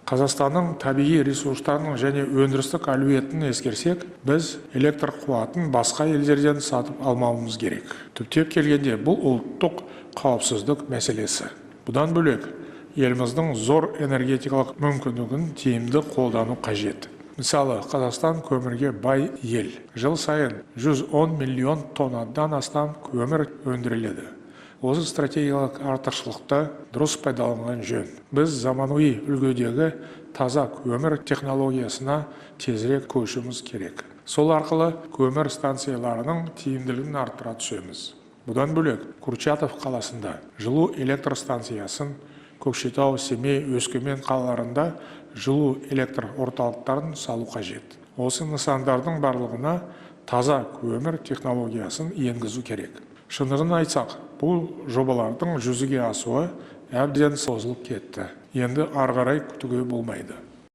Қазақстанның табиғи ресурстарының және өндірістік әлеуетін ескерсек, біз электр қуатын басқа елдерден сатып алмауымыз керек. Түптеп келгенде, бұл ұлттық қауіпсіздік мәселесі. Бұдан бөлек, еліміздің зор энергетикалық мүмкіндігін тиімді қолдану қажет. Мысалы, Қазақстан көмірге бай ел. Жыл сайын 110 миллион тоннадан астам көмір өндіріледі. Осы стратегиялық артықшылықты дұрыс пайдаланған жөн. Біз заманауи үлгідегі таза көмір технологиясына тезірек көшуіміз керек. Сол арқылы көмір станцияларының тиімділігін арттыра түсеміз. Бұдан бөлек, Курчатов қаласында жылу электр станциясын, Көкшетау, Семей, Өскемен қалаларында жылу электр орталықтарын салу қажет. Осы нысандардың барлығына таза көмір технологиясын енгізу керек. Шындығын айтсақ, бұл жобалардың жүзеге асуы әбден созылып кетті. Енді ары қарай күтуге болмайды.